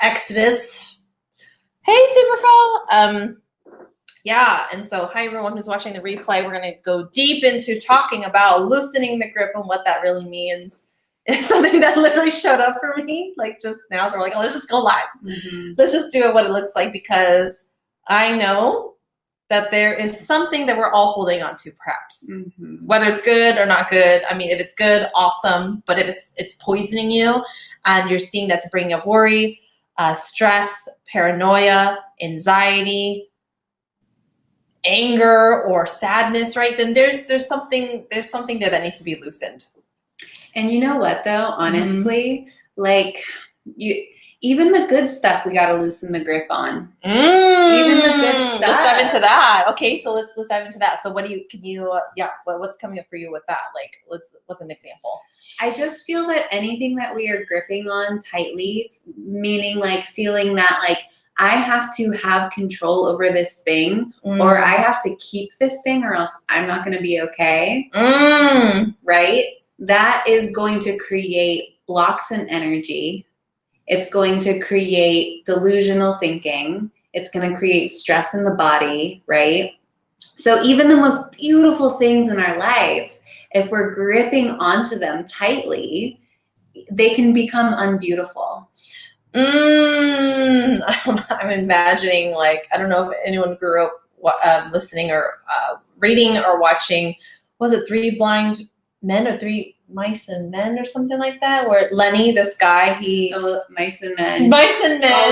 Exodus. Hey, Superfo. Yeah, and so hi everyone who's watching the replay. We're gonna go deep into talking about loosening the grip and what that really means. It's something that literally showed up for me like just now. So we're like, oh, let's just go live. Let's just do it what it looks like, because I know that there is something that we're all holding on to, perhaps. Whether it's good or not good. I mean, if it's good, awesome. But if it's poisoning you and you're seeing that's bringing up worry, stress, paranoia, anxiety, anger, or sadness, right? Then there's something there that needs to be loosened. And you know what, though, honestly, like even the good stuff we got to loosen the grip on. Even the good stuff. Let's dive into that. Okay, so let's dive into that. So what do you what's coming up for you with that? Like, what's an example? I just feel that anything that we are gripping on tightly, meaning like feeling that like I have to have control over this thing, or I have to keep this thing, or else I'm not going to be okay. Right? That is going to create blocks in energy. It's going to create delusional thinking. It's going to create stress in the body, right? So even the most beautiful things in our life, if we're gripping onto them tightly, they can become unbeautiful. I'm imagining, like, I don't know if anyone grew up listening or reading or watching, was it Three Blind Men or Three Mice and Men or something like that, where Lenny, this guy, Mice and Men.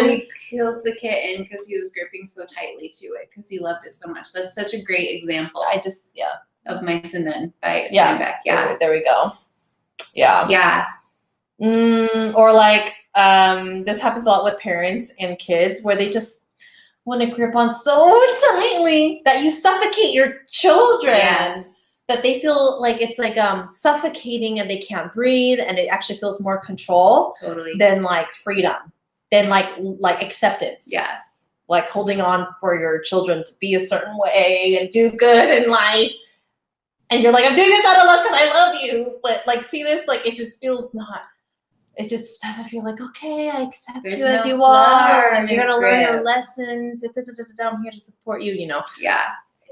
He kills the kitten because he was gripping so tightly to it because he loved it so much. That's such a great example. Of Mice and Men by Steinbeck. Yeah. There we go. Yeah. Or like, this happens a lot with parents and kids, where they just want to grip on so tightly that you suffocate your children. Yes. That they feel like it's like suffocating and they can't breathe, and it actually feels more control than like freedom, than like acceptance. Yes. Like holding on for your children to be a certain way and do good in life. And you're like, I'm doing this out of love because I love you. But like, see this, like, it just feels not, it just doesn't feel like, okay, I accept you as you are. And you're going to learn your lessons. I'm here to support you, you know. Yeah.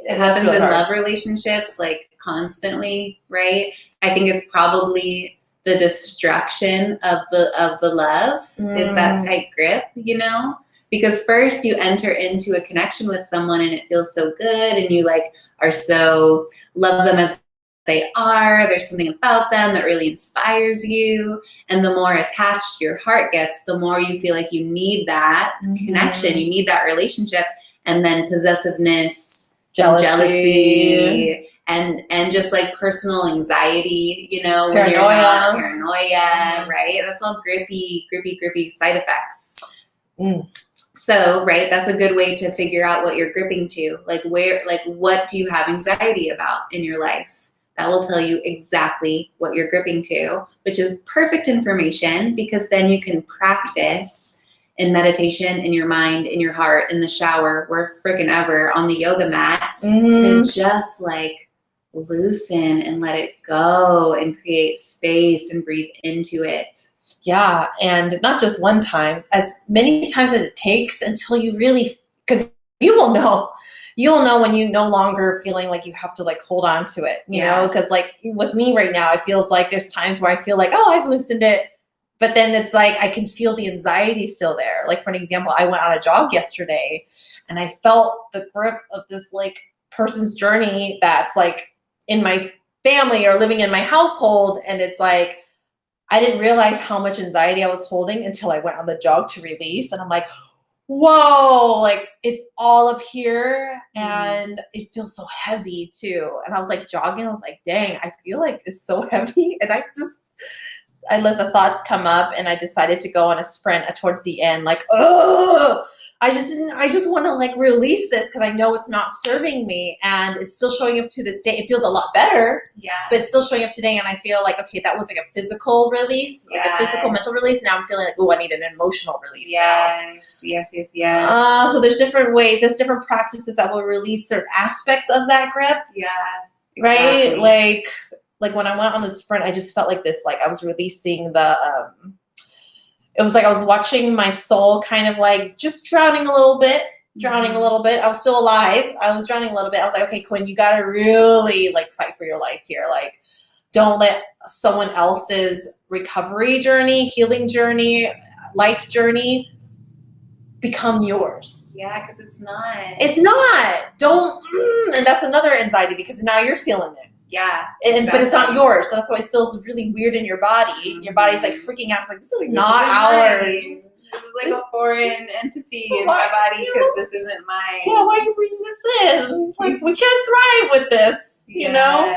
It happens in love relationships, like constantly, right? I think it's probably the destruction of the love is that tight grip, you know? Because first you enter into a connection with someone and it feels so good, and you like are so love them as they are. There's something about them that really inspires you. And the more attached your heart gets, the more you feel like you need that connection, you need that relationship, and then possessiveness, jealousy and just like personal anxiety, you know, when you're not paranoia, right? That's all grippy side effects. So, right, that's a good way to figure out what you're gripping to. Like what do you have anxiety about in your life? That will tell you exactly what you're gripping to, which is perfect information, because then you can practice in meditation, in your mind, in your heart, in the shower, where frickin' ever, on the yoga mat, to just like loosen and let it go and create space and breathe into it. Yeah, and not just one time, as many times as it takes until you really, because you will know when you no longer feeling like you have to like hold on to it, you know, because like with me right now, it feels like there's times where I feel like, oh, I've loosened it. But then it's like I can feel the anxiety still there. Like, for an example, I went on a jog yesterday and I felt the grip of this like person's journey that's like in my family or living in my household. And it's like, I didn't realize how much anxiety I was holding until I went on the jog to release. And I'm like, whoa, like it's all up here and it feels so heavy too. And I was like jogging. I was like, dang, I feel like it's so heavy. And I let the thoughts come up and I decided to go on a sprint towards the end, like, oh, I just want to like release this because I know it's not serving me, and it's still showing up to this day. It feels a lot better, but it's still showing up today. And I feel like, okay, that was like a physical release, like a physical mental release. Now I'm feeling like, oh, I need an emotional release. Yes. So there's different ways, there's different practices that will release certain aspects of that grip. Yeah, exactly. Right? Like when I went on the sprint, I just felt like this, like I was releasing the it was like I was watching my soul kind of like just drowning a little bit. I was still alive. I was drowning a little bit. I was like, okay, Quinn, you got to really like fight for your life here. Like, don't let someone else's recovery journey, healing journey, life journey become yours. Yeah, because it's not. It's not. Don't. And that's another anxiety because now you're feeling it. Yeah. But it's not yours. So that's why it feels really weird in your body. Your body's like freaking out. It's like, this is not ours. This is like a foreign entity in my body because this isn't mine. Yeah, why are you bringing this in? Like, we can't thrive with this, you know?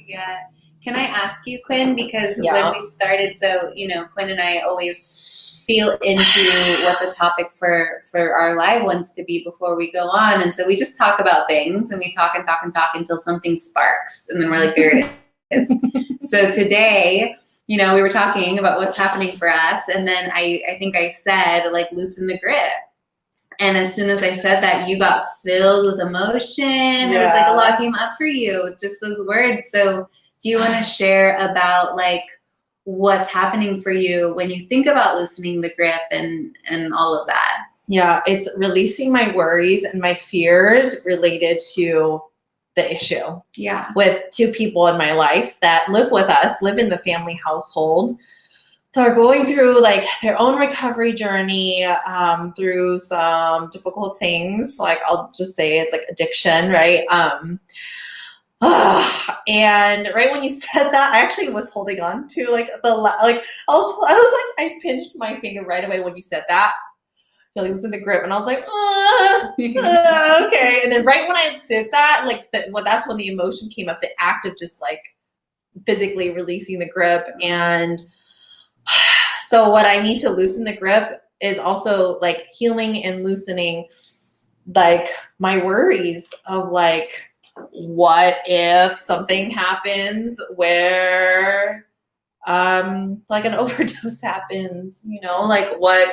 Yeah. Can I ask you, Quinn? Because when we started, so, Quinn and I always feel into what the topic for our live wants to be before we go on. And so we just talk about things and we talk and talk and talk until something sparks. And then we're like, there it is. So today, we were talking about what's happening for us. And then I think I said, like, loosen the grip. And as soon as I said that, you got filled with emotion. Yeah. It was like a lot came up for you, just those words. So do you want to share about, like, what's happening for you when you think about loosening the grip and all of that? Yeah, it's releasing my worries and my fears related to the issue. Yeah. With two people in my life that live with us, live in the family household. So are going through like their own recovery journey, through some difficult things. Like, I'll just say it's like addiction, right? And right when you said that, I actually was holding on to like I was like, I pinched my finger right away when you said that. It was in the grip, and I was like, okay. And then right when I did that, like that's when the emotion came up, the act of just like physically releasing the grip. And so what I need to loosen the grip is also like healing and loosening like my worries of like, what if something happens where like an overdose happens, like what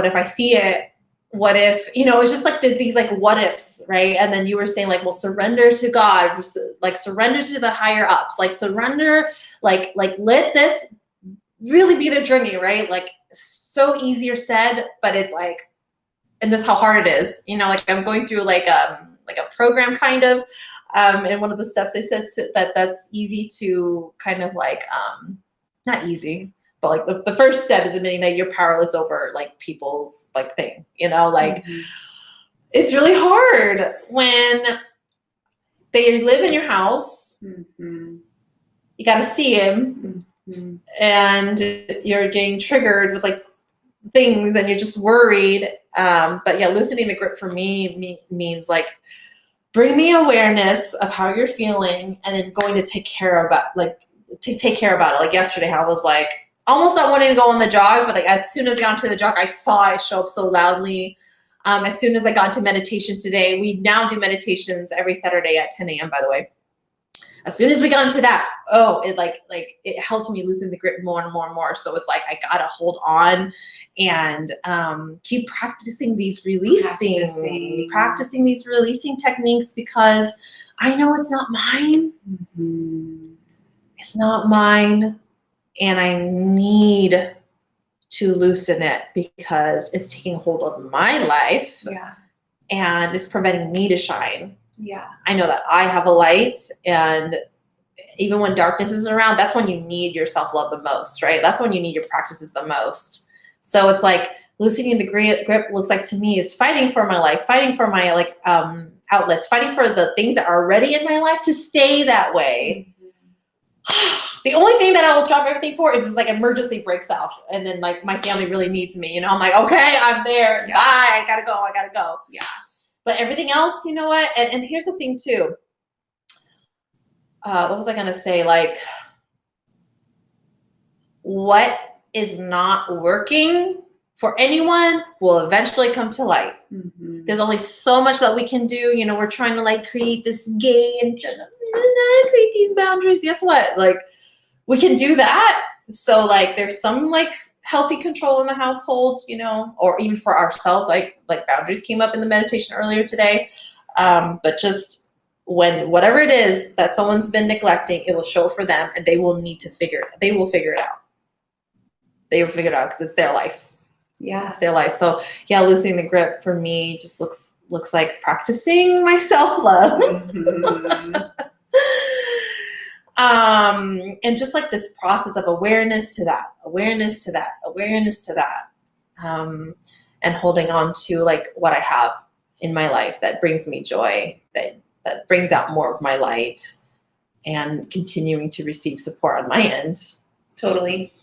if I see it? What if, it's just like these like what ifs, right? And then you were saying like, well, surrender to God, like surrender to the higher ups, like surrender, like let this really be the journey, right? Like so easier said, but it's like, and this is how hard it is, like I'm going through like a program kind of, and one of the steps they said that's easy to kind of like, not easy, but like the first step is admitting that you're powerless over like people's like thing, like it's really hard when they live in your house. You got to see him, and you're getting triggered with like things, and you're just worried. But yeah, loosening the grip for me means like bring the awareness of how you're feeling, and then going to take care about it. Like yesterday, I was like almost not wanting to go on the jog, but like as soon as I got into the jog, I saw it show up so loudly. As soon as I got into meditation today, we now do meditations every Saturday at 10 a.m. by the way. As soon as we got into that, it it helps me loosen the grip more and more and more. So it's like I gotta hold on and keep practicing these releasing techniques, because I know it's not mine. It's not mine, and I need to loosen it because it's taking hold of my life. And it's preventing me to shine. I know that I have a light, and even when darkness is around, that's when you need your self-love the most, right? That's when you need your practices the most. So it's like loosening the grip looks like to me is fighting for my life, fighting for my like outlets, fighting for the things that are already in my life to stay that way. The only thing that I will drop everything for is like emergency breaks out, and then like my family really needs me, I'm like, okay, I'm there. Bye, I gotta go. But everything else, you know what? And here's the thing too. What was I going to say? Like, what is not working for anyone will eventually come to light. There's only so much that we can do. We're trying to like create this game and create these boundaries. Guess what? Like, we can do that. So like, there's some like healthy control in the household, or even for ourselves, like boundaries came up in the meditation earlier today. But just when whatever it is that someone's been neglecting, it will show for them, and they will figure it out. they figured out because it's their life. Yeah. It's their life. So yeah, loosening the grip for me just looks like practicing my self-love. Mm-hmm. And just like this process of awareness to that, and holding on to like what I have in my life that brings me joy, that brings out more of my light, and continuing to receive support on my end. Totally.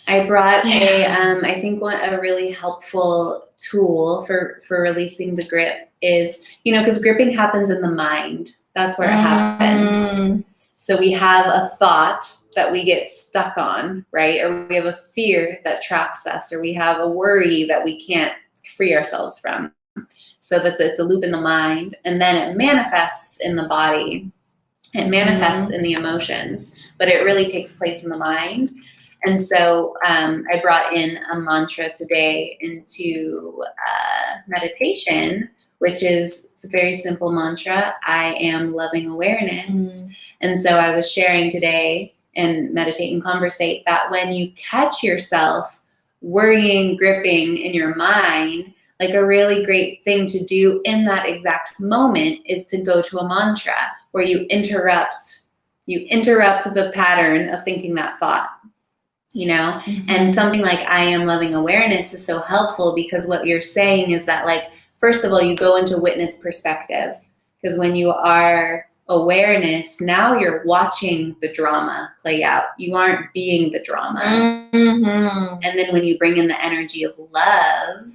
I brought I think a really helpful tool for releasing the grip is, because gripping happens in the mind. That's where it happens. So we have a thought that we get stuck on, right? Or we have a fear that traps us, or we have a worry that we can't free ourselves from. So it's a loop in the mind, and then it manifests in the body. It manifests in the emotions, but it really takes place in the mind. And so I brought in a mantra today into meditation, which is, it's a very simple mantra. I am loving awareness. And so I was sharing today and meditate and conversate that when you catch yourself worrying, gripping in your mind, like a really great thing to do in that exact moment is to go to a mantra where you interrupt the pattern of thinking that thought, and something like I am loving awareness is so helpful because what you're saying is that, like, first of all, you go into witness perspective, because when you are awareness, now you're watching the drama play out. You aren't being the drama. And then when you bring in the energy of love,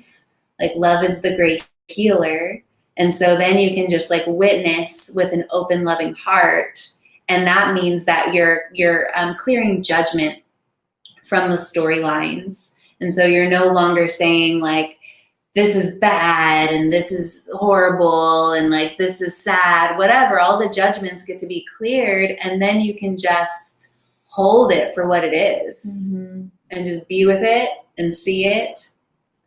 like love is the great healer. And so then you can just like witness with an open, loving heart. And that means that you're clearing judgment from the storylines. And so you're no longer saying like, this is bad and this is horrible and like this is sad, whatever. All the judgments get to be cleared, and then you can just hold it for what it is and just be with it and see it,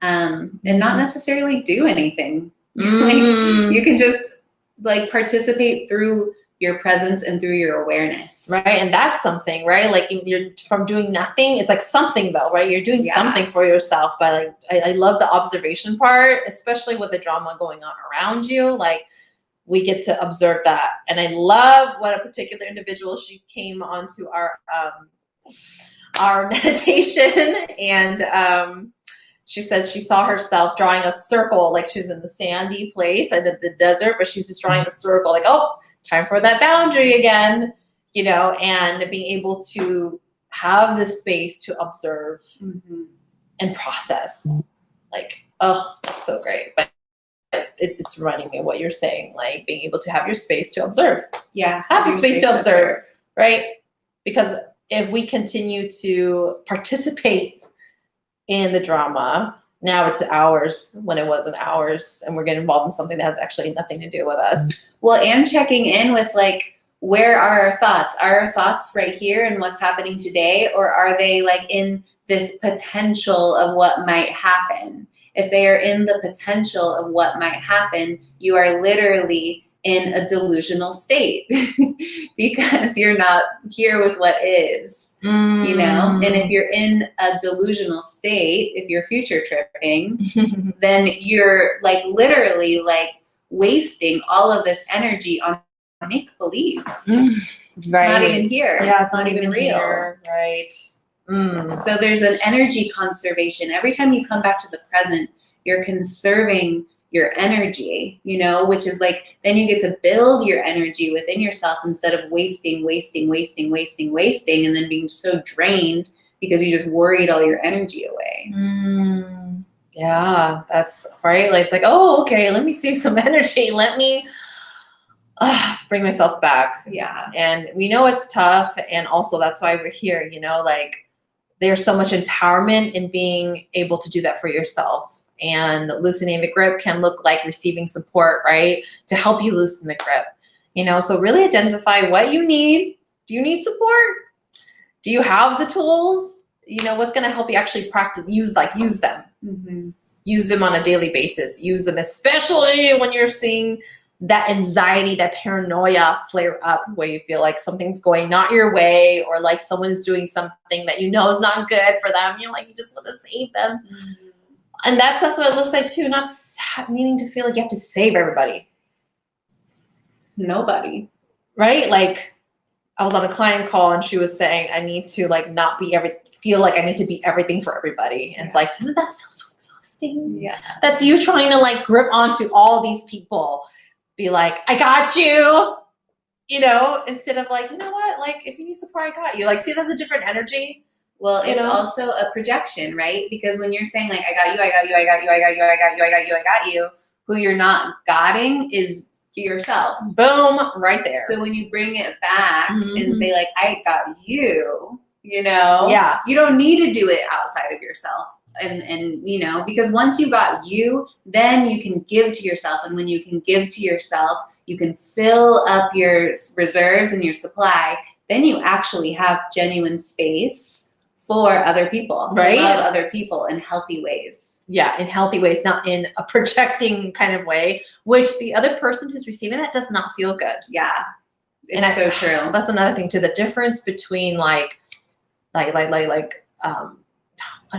and not necessarily do anything. Like, you can just like participate through your presence and through your awareness. Right. And that's something, right? Like you're from doing nothing. It's like something though, right? You're doing something for yourself by like, I love the observation part, especially with the drama going on around you. Like we get to observe that. And I love what a particular individual, she came onto our meditation, and she said she saw herself drawing a circle, like she was in the sandy place and in the desert, but she's just drawing the circle, like, oh, time for that boundary again, and being able to have the space to observe and process. Like, oh, that's so great. But it's reminding me of what you're saying, like being able to have your space to observe. Yeah. Have the space to observe, right? Because if we continue to participate in the drama, now it's ours when it wasn't ours, and we're getting involved in something that has actually nothing to do with us. Well, and checking in with like, where are our thoughts? Are our thoughts right here and what's happening today, or are they like in this potential of what might happen? If they are in the potential of what might happen, you are literally in a delusional state because you're not here with what is, And if you're in a delusional state, if you're future tripping, then you're like literally like wasting all of this energy on make believe. It's not even here. Yeah, it's not even real. Here. Right. So there's an energy conservation. Every time you come back to the present, you're conserving your energy, which is like, then you get to build your energy within yourself instead of wasting, and then being so drained because you just worried all your energy away. Yeah, that's right. Like, it's like, oh, okay, let me save some energy. Let me bring myself back. Yeah. And we know it's tough. And also that's why we're here, like there's so much empowerment in being able to do that for yourself. And loosening the grip can look like receiving support, right? To help you loosen the grip, so really identify what you need. Do you need support? Do you have the tools? What's going to help you actually practice, use them. Use them on a daily basis. Use them, especially when you're seeing that anxiety, that paranoia flare up where you feel like something's going not your way, or like someone is doing something that you know is not good for them. You're like, you just want to save them. Mm-hmm. And that's what it looks like too, not needing to feel like you have to save everybody. Nobody. Right? Like, I was on a client call and she was saying, I need to like not be feel like I need to be everything for everybody. And it's like, doesn't that sound so exhausting? Yeah. That's you trying to like grip onto all these people. Be like, I got you, you know, instead of like, you know what, like if you need support, I got you. Like, see, that's a different energy. Well, it's also a projection, right? Because when you're saying like, I got you, I got you, I got you, I got you, I got you, I got you, I got you, who you're not gotting is yourself. Boom, right there. So when you bring it back and say like, I got you, you know, you don't need to do it outside of yourself. And you know, because once you got you, then you can give to yourself. And when you can give to yourself, you can fill up your reserves and your supply. Then you actually have genuine space for other people, right? To love other people in healthy ways. Yeah, in healthy ways, not in a projecting kind of way, which the other person who's receiving that does not feel good. Yeah, it's so true. That's another thing too. The difference between what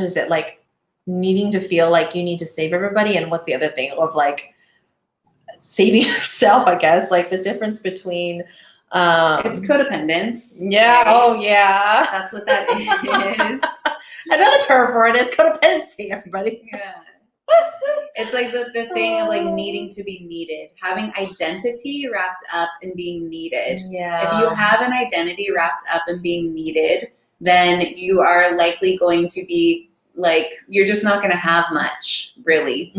is it, like needing to feel like you need to save everybody, and what's the other thing of like saving yourself, I guess. Like the difference between it's codependence. Yeah. Right? Oh yeah. That's what that is. Another term for it is codependency, everybody. Yeah. It's like the thing of like needing to be needed, having identity wrapped up in being needed. Yeah. If you have an identity wrapped up in being needed, then you are likely going to be like, you're just not going to have much, really,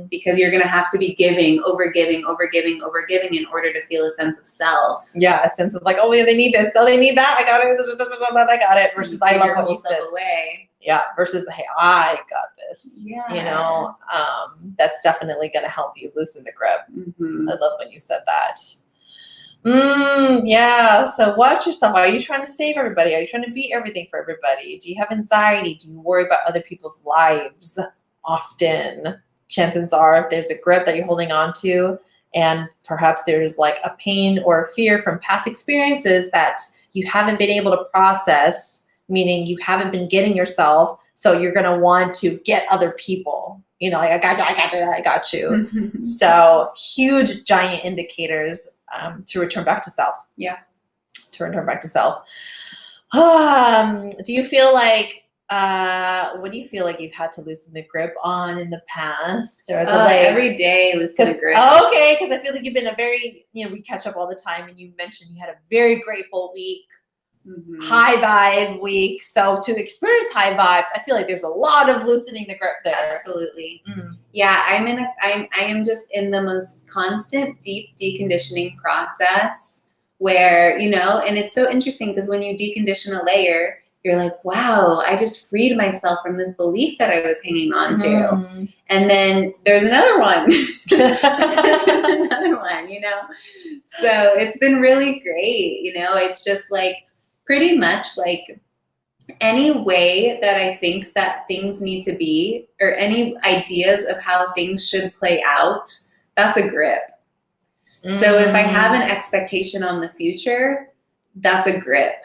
because you're going to have to be giving, over giving in order to feel a sense of self. Yeah, a sense of like, oh, they need this, oh, they need that, I got it, versus I love what you said. Away. Yeah, versus, hey, I got this. Yeah. You know, that's definitely going to help you loosen the grip. I love when you said that. Yeah. So watch yourself. Are you trying to save everybody? Are you trying to be everything for everybody? Do you have anxiety? Do you worry about other people's lives often? Chances are, if there's a grip that you're holding on to, and perhaps there's like a pain or a fear from past experiences that you haven't been able to process, meaning you haven't been getting yourself, so you're going to want to get other people. You know, like, I got you. So huge, giant indicators to return back to self. Yeah. To return back to self. Do you feel like, what do you feel like you've had to loosen the grip on in the past? Or is it like every day loosen the grip? Okay, because I feel like you've been we catch up all the time, and you mentioned you had a very grateful week. High vibe week. So to experience high vibes, I feel like there's a lot of loosening the grip there. Absolutely. Yeah, I am just in the most constant deep deconditioning process where, you know, and it's so interesting because when you decondition a layer, you're like, wow, I just freed myself from this belief that I was hanging on to. And then there's another one. There's another one, you know. So it's been really great, you know. It's just like pretty much like any way that I think that things need to be, or any ideas of how things should play out, that's a grip. So if I have an expectation on the future, that's a grip.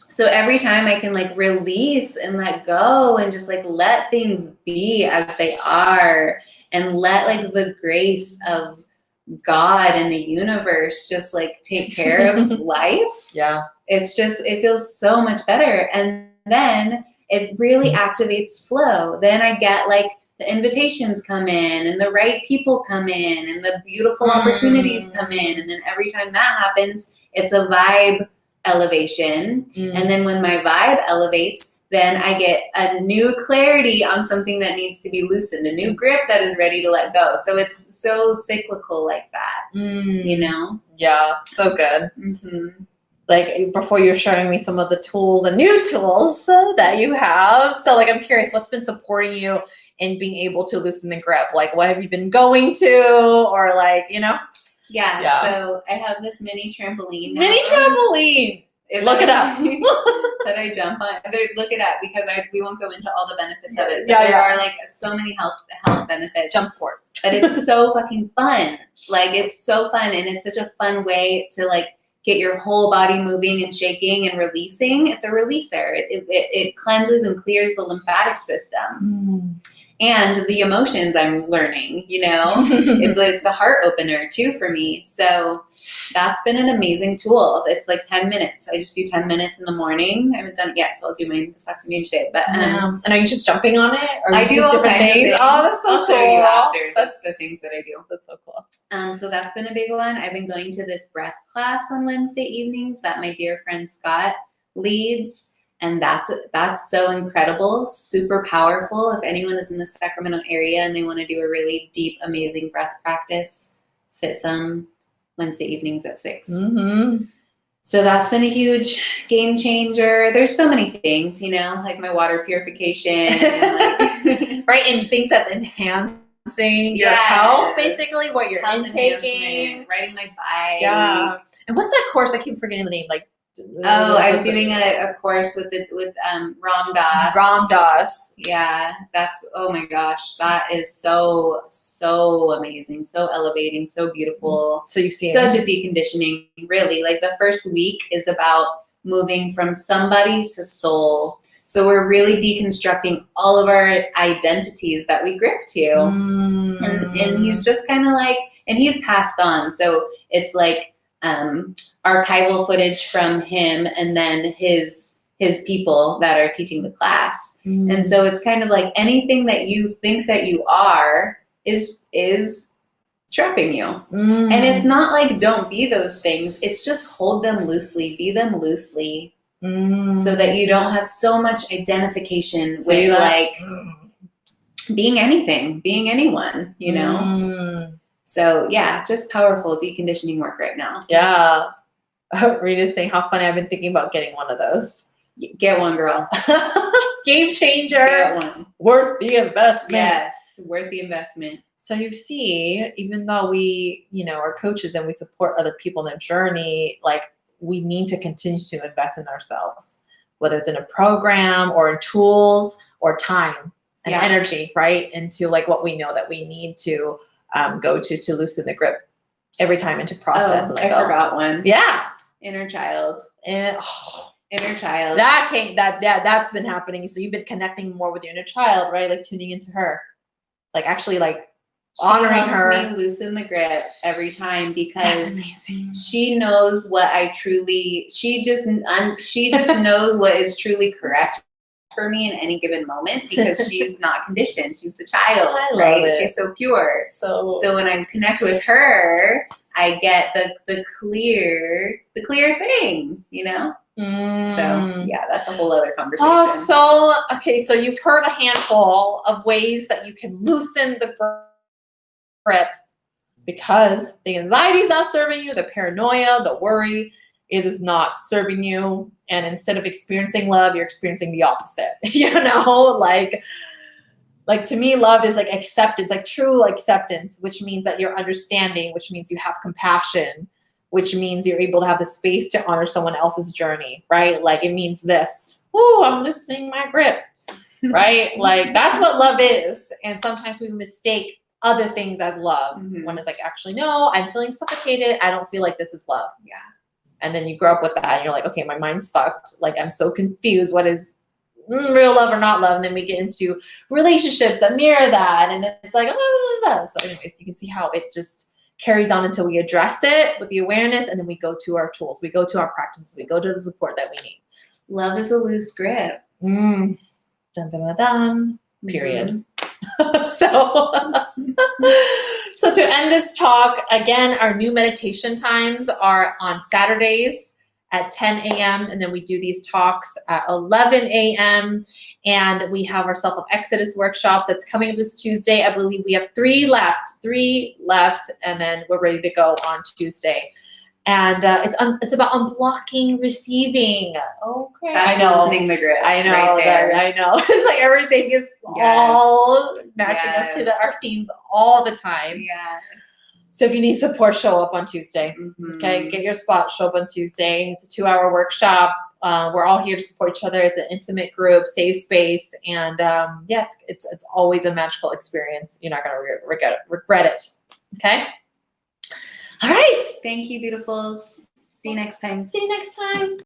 So every time I can like release and let go and just like let things be as they are, and let like the grace of God and the universe just like take care of life. Yeah. It's just, it feels so much better. And then it really activates flow. Then I get like the invitations come in, and the right people come in, and the beautiful opportunities come in. And then every time that happens, it's a vibe elevation. And then when my vibe elevates, then I get a new clarity on something that needs to be loosened, a new grip that is ready to let go. So it's so cyclical like that, you know? Yeah, so good. Like before, you're showing me some of the tools and new tools that you have. So like, I'm curious, what's been supporting you in being able to loosen the grip? Like, what have you been going to, or like, you know? Yeah. So I have this mini trampoline. Look it up. That I jump on. Look it up, because we won't go into all the benefits of it. But there are like so many health benefits. Jump sport. but it's so fucking fun. Like, it's so fun, and it's such a fun way to like get your whole body moving and shaking and releasing. It's a releaser. It cleanses and clears the lymphatic system. And the emotions I'm learning, it's a heart opener too for me. So that's been an amazing tool. It's like 10 minutes. I just do 10 minutes in the morning. I haven't done it yet, so I'll do mine this afternoon today. But and are you just jumping on it? Or I do all different kinds things? of things. Oh, that's so I'll cool. show you after. That's the things that I do. That's so cool. So that's been a big one. I've been going to this breath class on Wednesday evenings that my dear friend Scott leads. And that's so incredible, super powerful. If anyone is in the Sacramento area and they want to do a really deep, amazing breath practice, fit some Wednesday evenings at 6. So that's been a huge game changer. There's so many things, like my water purification. And right, and things that enhancing your health, basically, what you're intaking. Riding my bike. Yeah. And what's that course? I keep forgetting the name. Like, I'm doing a course with Ram Dass. Ram Dass. Yeah, that's, oh my gosh, that is so amazing, so elevating, so beautiful. So you see such a deconditioning, really. Like the first week is about moving from somebody to soul. So we're really deconstructing all of our identities that we grip to. And he's just kind of like, and he's passed on. So it's like, archival footage from him and then his people that are teaching the class. And so it's kind of like anything that you think that you are is trapping you. And it's not like don't be those things. It's just hold them loosely, be them loosely, so that you don't have so much identification with like being anything, being anyone, So yeah, just powerful deconditioning work right now. Yeah. Rita's saying how funny. I've been thinking about getting one of those. Get one, girl. Game changer. Get one. Worth the investment. Yes, worth the investment. So you see, even though we, are coaches and we support other people in their journey, like we need to continue to invest in ourselves, whether it's in a program or in tools or time and energy, right? Into like what we know that we need to go to loosen the grip every time into process. I forgot one. Yeah. Inner child. Inner child. That's been happening. So you've been connecting more with your inner child, right? Like tuning into her. Like actually like honoring her. She helps me loosen the grip every time because she knows what she just knows what is truly correct for me in any given moment because she's not conditioned. She's the child, right? She's so pure. So when I connect with her, I get the clear thing, So yeah, that's a whole other conversation. So you've heard a handful of ways that you can loosen the grip because the anxiety is not serving you, the paranoia, the worry, it is not serving you. And instead of experiencing love, you're experiencing the opposite, like to me, love is like acceptance, like true acceptance, which means that you're understanding, which means you have compassion, which means you're able to have the space to honor someone else's journey, right? Like it means this, I'm loosening my grip, right? Like that's what love is. And sometimes we mistake other things as love when it's like, actually, no, I'm feeling suffocated. I don't feel like this is love. Yeah. And then you grow up with that and you're like, okay, my mind's fucked. Like I'm so confused. What is real love or not love? And then we get into relationships that mirror that. And it's like, So anyways, you can see how it just carries on until we address it with the awareness. And then we go to our tools. We go to our practices. We go to the support that we need. Love is a loose grip. Dun, dun, dun, dun. Period. So to end this talk, again, our new meditation times are on Saturdays at 10 a.m. And then we do these talks at 11 a.m. And we have our Self of Exodus workshops that's coming up this Tuesday. I believe we have 3 left, and then we're ready to go on Tuesday. And it's about unblocking receiving. Okay, that's loosening the grip. I know. Right there. I know. It's like everything is all matching up to our themes all the time. Yeah. So if you need support, show up on Tuesday. Okay, get your spot. Show up on Tuesday. It's a 2-hour workshop. we're all here to support each other. It's an intimate group, safe space, and yeah, it's always a magical experience. You're not going to regret it. Okay. All right. Thank you, beautifuls. See you next time. See you next time.